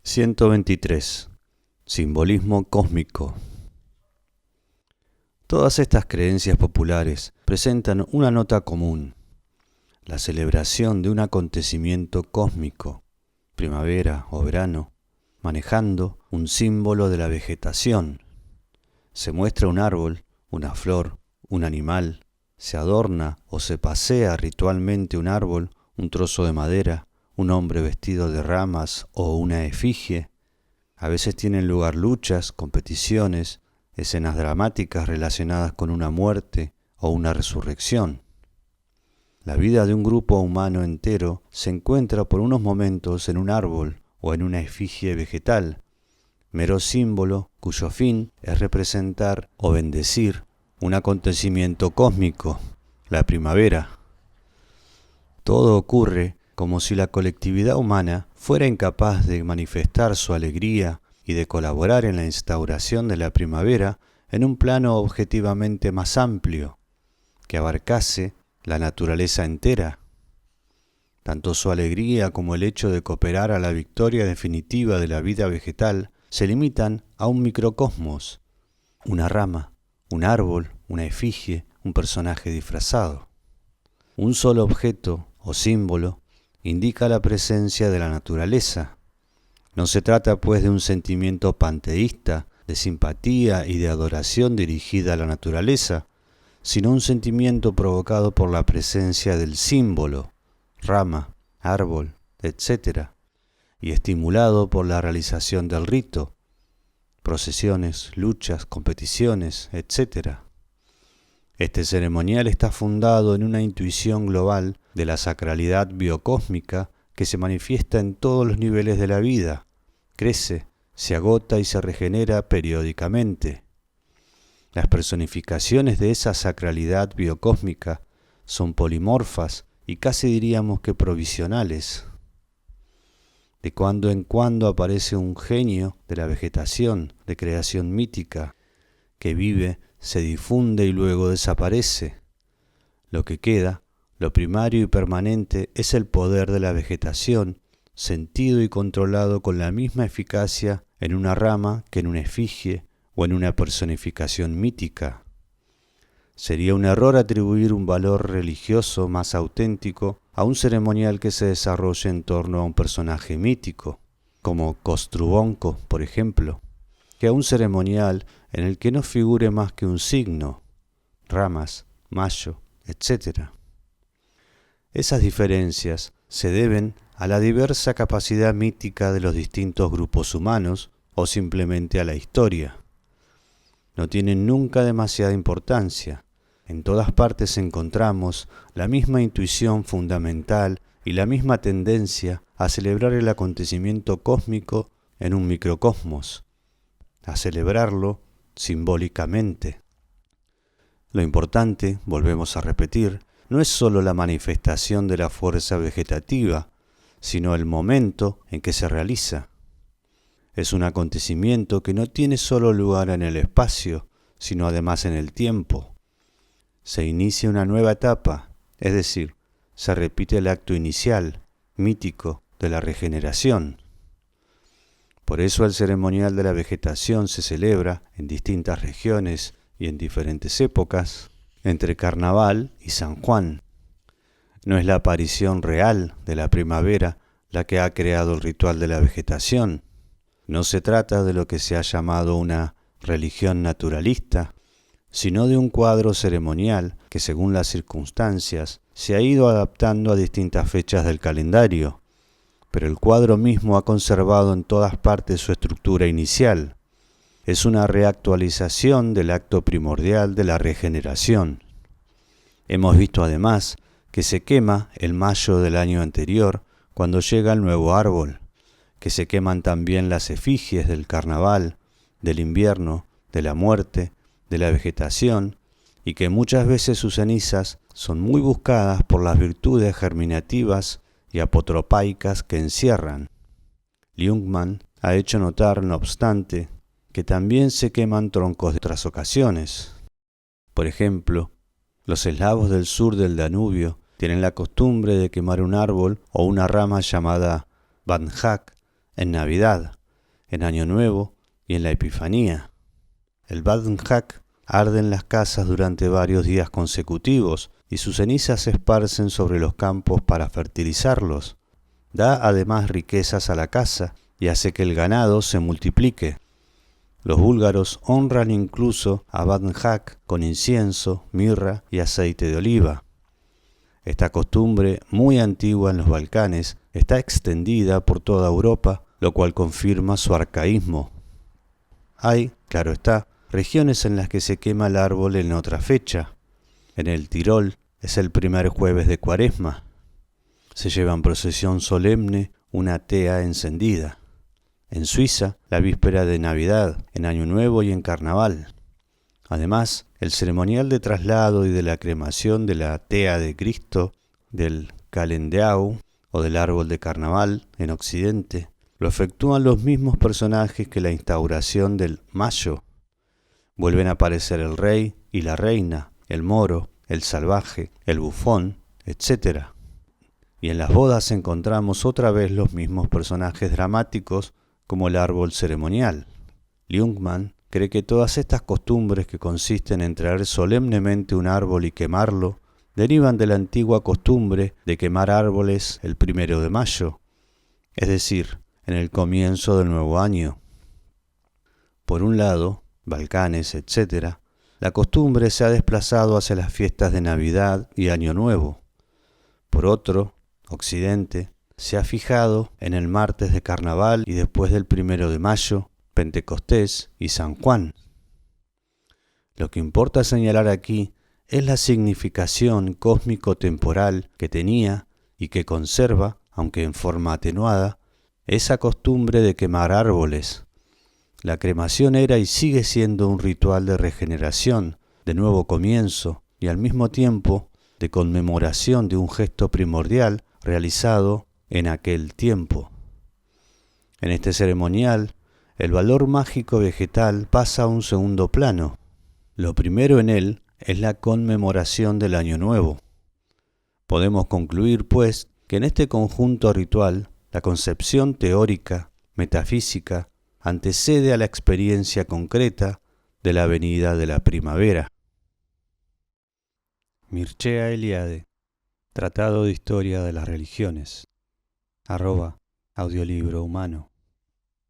123. Simbolismo cósmico. Todas estas creencias populares presentan una nota común: la celebración de un acontecimiento cósmico, primavera o verano, manejando un símbolo de la vegetación. Se muestra un árbol, una flor, un animal, se adorna o se pasea ritualmente un árbol, un trozo de madera, un hombre vestido de ramas o una efigie. A veces tienen lugar luchas, competiciones, escenas dramáticas relacionadas con una muerte o una resurrección. La vida de un grupo humano entero se encuentra por unos momentos en un árbol o en una efigie vegetal, mero símbolo cuyo fin es representar o bendecir un acontecimiento cósmico, la primavera. Todo ocurre como si la colectividad humana fuera incapaz de manifestar su alegría y de colaborar en la instauración de la primavera en un plano objetivamente más amplio, que abarcase la naturaleza entera. Tanto su alegría como el hecho de cooperar a la victoria definitiva de la vida vegetal se limitan a un microcosmos, una rama, un árbol, una efigie, un personaje disfrazado. Un solo objeto o símbolo indica la presencia de la naturaleza. No se trata pues de un sentimiento panteísta, de simpatía y de adoración dirigida a la naturaleza, sino un sentimiento provocado por la presencia del símbolo, rama, árbol, etc., y estimulado por la realización del rito, procesiones, luchas, competiciones, etc. Este ceremonial está fundado en una intuición global de la sacralidad biocósmica que se manifiesta en todos los niveles de la vida, crece, se agota y se regenera periódicamente. Las personificaciones de esa sacralidad biocósmica son polimorfas y casi diríamos que provisionales. De cuando en cuando aparece un genio de la vegetación, de creación mítica, que vive, se difunde y luego desaparece. Lo que queda, lo primario y permanente, es el poder de la vegetación, sentido y controlado con la misma eficacia en una rama que en una efigie o en una personificación mítica. Sería un error atribuir un valor religioso más auténtico a un ceremonial que se desarrolle en torno a un personaje mítico, como Kostrubonko, por ejemplo, que a un ceremonial en el que no figure más que un signo, ramas, mayo, etc. Esas diferencias se deben a la diversa capacidad mítica de los distintos grupos humanos o simplemente a la historia. No tienen nunca demasiada importancia. En todas partes encontramos la misma intuición fundamental y la misma tendencia a celebrar el acontecimiento cósmico en un microcosmos, a celebrarlo simbólicamente. Lo importante, volvemos a repetir, no es sólo la manifestación de la fuerza vegetativa, sino el momento en que se realiza. Es un acontecimiento que no tiene solo lugar en el espacio, sino además en el tiempo. Se inicia una nueva etapa, es decir, se repite el acto inicial, mítico, de la regeneración. Por eso el ceremonial de la vegetación se celebra en distintas regiones y en diferentes épocas, entre Carnaval y San Juan. No es la aparición real de la primavera la que ha creado el ritual de la vegetación. No se trata de lo que se ha llamado una religión naturalista, sino de un cuadro ceremonial que, según las circunstancias, se ha ido adaptando a distintas fechas del calendario, pero el cuadro mismo ha conservado en todas partes su estructura inicial. Es una reactualización del acto primordial de la regeneración. Hemos visto además que se quema el mayo del año anterior cuando llega el nuevo árbol, que se queman también las efigies del carnaval, del invierno, de la muerte, de la vegetación, y que muchas veces sus cenizas son muy buscadas por las virtudes germinativas y apotropaicas que encierran. Jungmann ha hecho notar, no obstante, que también se queman troncos de otras ocasiones. Por ejemplo, los eslavos del sur del Danubio tienen la costumbre de quemar un árbol o una rama llamada Banjak en Navidad, en Año Nuevo y en la Epifanía. El Badnjak arde en las casas durante varios días consecutivos y sus cenizas se esparcen sobre los campos para fertilizarlos. Da además riquezas a la casa y hace que el ganado se multiplique. Los búlgaros honran incluso a Badnjak con incienso, mirra y aceite de oliva. Esta costumbre, muy antigua en los Balcanes, está extendida por toda Europa, lo cual confirma su arcaísmo. Hay, claro está, regiones en las que se quema el árbol en otra fecha. En el Tirol es el primer jueves de Cuaresma. Se lleva en procesión solemne una tea encendida. En Suiza, la víspera de Navidad, en Año Nuevo y en Carnaval. Además, el ceremonial de traslado y de la cremación de la tea de Cristo, del Calendeau o del árbol de Carnaval en Occidente, lo efectúan los mismos personajes que la instauración del Mayo. Vuelven a aparecer el rey y la reina, el moro, el salvaje, el bufón, etc. Y en las bodas encontramos otra vez los mismos personajes dramáticos como el árbol ceremonial. Ljungmann cree que todas estas costumbres que consisten en traer solemnemente un árbol y quemarlo, derivan de la antigua costumbre de quemar árboles el 1 de mayo, es decir, en el comienzo del nuevo año. Por un lado, Balcanes, etc., la costumbre se ha desplazado hacia las fiestas de Navidad y Año Nuevo. Por otro, Occidente se ha fijado en el martes de Carnaval y después del 1 de mayo, Pentecostés y San Juan. Lo que importa señalar aquí es la significación cósmico-temporal que tenía y que conserva, aunque en forma atenuada, esa costumbre de quemar árboles. La cremación era y sigue siendo un ritual de regeneración, de nuevo comienzo y al mismo tiempo de conmemoración de un gesto primordial realizado en aquel tiempo. En este ceremonial, el valor mágico vegetal pasa a un segundo plano. Lo primero en él es la conmemoración del Año Nuevo. Podemos concluir, pues, que en este conjunto ritual, la concepción teórica, metafísica, antecede a la experiencia concreta de la venida de la primavera. Mircea Eliade, Tratado de Historia de las Religiones, @audiolibro humano.